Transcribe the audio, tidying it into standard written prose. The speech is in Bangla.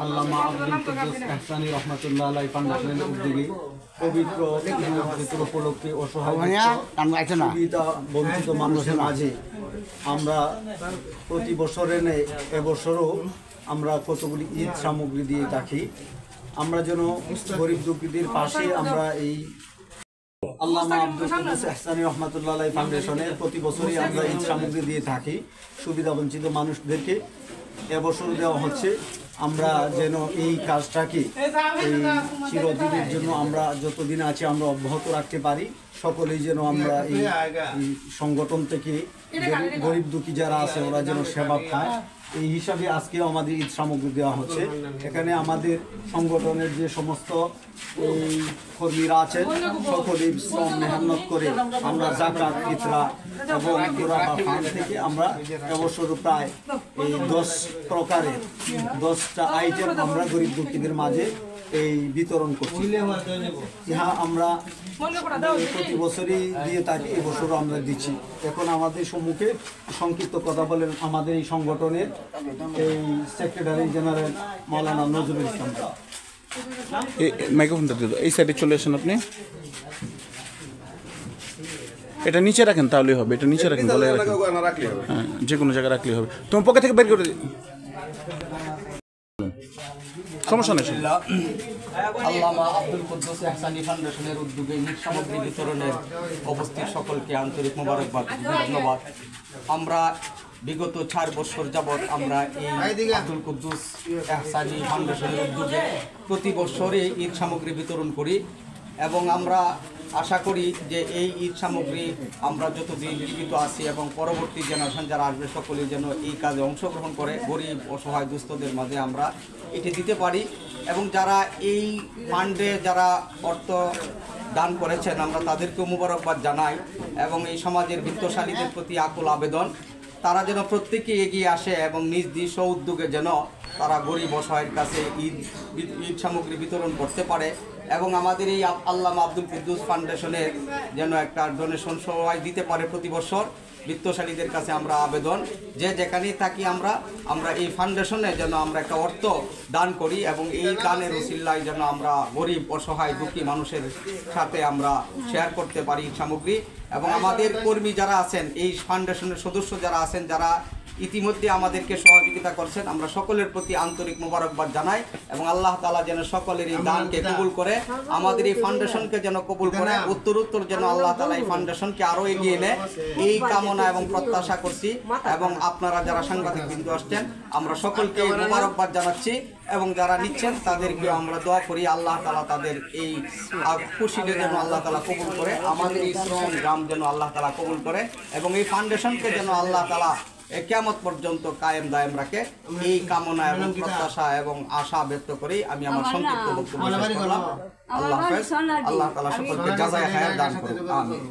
আল্লামা আব্দুল কুদ্দুস এহসানী রহমাতুল্লাহ আলাইহি ফাউন্ডেশনের উদ্যোগে পবিত্র ঈদ উপলক্ষে অসহায় সুবিধা বঞ্চিত মানুষের মাঝে আমরা প্রতি বছরে নেই এবছরও আমরা কতগুলি ঈদ সামগ্রী দিয়ে থাকি। আমরা যেন গরিব দুঃখীদের পাশে আমরা এই আল্লামা আব্দুল কুদ্দুস এহসানী রহমাতুল্লাহ আলাইহি ফাউন্ডেশনের প্রতি বছরই আমরা ঈদ সামগ্রী দিয়ে থাকি সুবিধা বঞ্চিত মানুষদেরকে। এবছর দেওয়া হচ্ছে। আমরা যেন এই কাজটাকে এই চিরদিনের জন্য আমরা যতদিন আছি আমরা অব্যাহত রাখতে পারি। সকলেই যেন আমরা এই সংগঠন থেকে গরিব দুঃখী যারা আছে ওরা যেন সেবা পায়, এই হিসাবে আজকেও আমাদের ঈদ সামগ্রী দেওয়া হচ্ছে। এখানে আমাদের সংগঠনের যে সমস্ত এই কর্মীরা আছেন সকলেই শ্রম মেহনত করে আমরা যাকাত ফিতরা এবং গোরা বা ফান্ড থেকে আমরা এবছর প্রায় এই 10 প্রকারের 10টা আইটেম আমরা গরিব দুঃখীদের মাঝে এই বিতরণ করছি। ইহা আমরা প্রতি বছরই দিয়ে থাকি, এবছরও আমরা দিচ্ছি। এখন আমাদের সম্মুখে সংক্ষিপ্ত কথা বলেন আমাদের এই সংগঠনের এই সেক্রেটারি জেনারেল মাওলানা নজরুল ইসলাম। মাইক্রোফোনটা দিয়ে দাও, এই সাইডে চলে আসেন আপনি। এটা নিচে রাখেন তাহলেই হবে, এটা নিচে রাখেন, গলায় রাখেন, হ্যাঁ যে কোনো জায়গায় রাখলেই হবে। তোমার পকেট থেকে বের করে সমস্যা নেই। আল্লামা আব্দুল কুদ্দুস এহসানী ফাউন্ডেশনের উদ্যোগে ঈদ সামগ্রী বিতরণের উপস্থিত সকলকে আন্তরিক মোবারকবাদ, ধন্যবাদ। আমরা বিগত 4 বছর যাবৎ আমরা এই আব্দুল কুদ্দুস এহসানী ফাউন্ডেশনের উদ্যোগে প্রতি বছরে ঈদ সামগ্রী বিতরণ করি এবং আমরা আশা করি যে এই ঈদ সামগ্রী আমরা যতদিন জীবিত আছি এবং পরবর্তী জেনারেশন যারা আসবে সকলেই যেন এই কাজে অংশগ্রহণ করে গরিব অসহায় দুস্থদের মাঝে আমরা এটি দিতে পারি। এবং যারা এই ফান্ডে যারা অর্থ দান করেছেন আমরা তাদেরকেও মোবারকবাদ জানাই এবং এই সমাজের বিত্তশালীদের প্রতি আকুল আবেদন তারা যেন প্রত্যেকে এগিয়ে আসে এবং নিজ নিজ উদ্যোগে যেন তারা গরিব অসহায়ের কাছে ঈদ সামগ্রী বিতরণ করতে পারে এবং আমাদের এই আল্লামা আব্দুল কুদ্দুস ফাউন্ডেশনের যেন একটা ডোনেশন সবাই দিতে পারে প্রতি বছর। বিত্তশালীদের কাছে আমরা আবেদন যে যেখানেই থাকি আমরা এই ফাউন্ডেশনে যেন আমরা একটা অর্থ দান করি এবং এই দানের উসিলায় যেন আমরা গরিব অসহায় দুঃখী মানুষের সাথে আমরা শেয়ার করতে পারি সামগ্রী। এবং আমাদের কর্মী যারা আছেন এই ফাউন্ডেশনের সদস্য যারা আছেন যারা ইতিমধ্যে আমাদেরকে সহযোগিতা করছেন আমরা সকলের প্রতি আন্তরিক মোবারকবাদ জানাই এবং আল্লাহ তাআলা যেন সকলের এই দানকে কবুল করে আমাদের এই ফাউন্ডেশনকে যেন কবুল করে উত্তরোত্তর যেন আল্লাহ তাআলা এই ফাউন্ডেশনকে আরো এগিয়ে নেয় এই কামনা এবং প্রত্যাশা করছি। এবং আপনারা যারা সাংবাদিক বিন্দু আসছেন আমরা সকলকে মোবারকবাদ জানাচ্ছি এবং যারা নিচ্ছেন তাদেরকে আমরা দোয়া করি আল্লাহ তাআলা তাদের এই খুশিকে যেন আল্লাহ তাআলা কবুল করে, আমাদের এই শ্রম গ্রাম যেন আল্লাহ তাআলা কবুল করে এবং এই ফাউন্ডেশনকে যেন আল্লাহ তাআলা কিয়ামত পর্যন্ত কায়েম দায়েম রাখে এই কামনা এবং প্রত্যাশা এবং আশা ব্যক্ত করি আমি আমার সংক্ষিপ্ত বক্তব্য শেষ করলাম। আল্লাহ হাফেজ। আল্লাহ তাআলা সকলকে জাযায়ে খায়ের দান করুন। আমিন।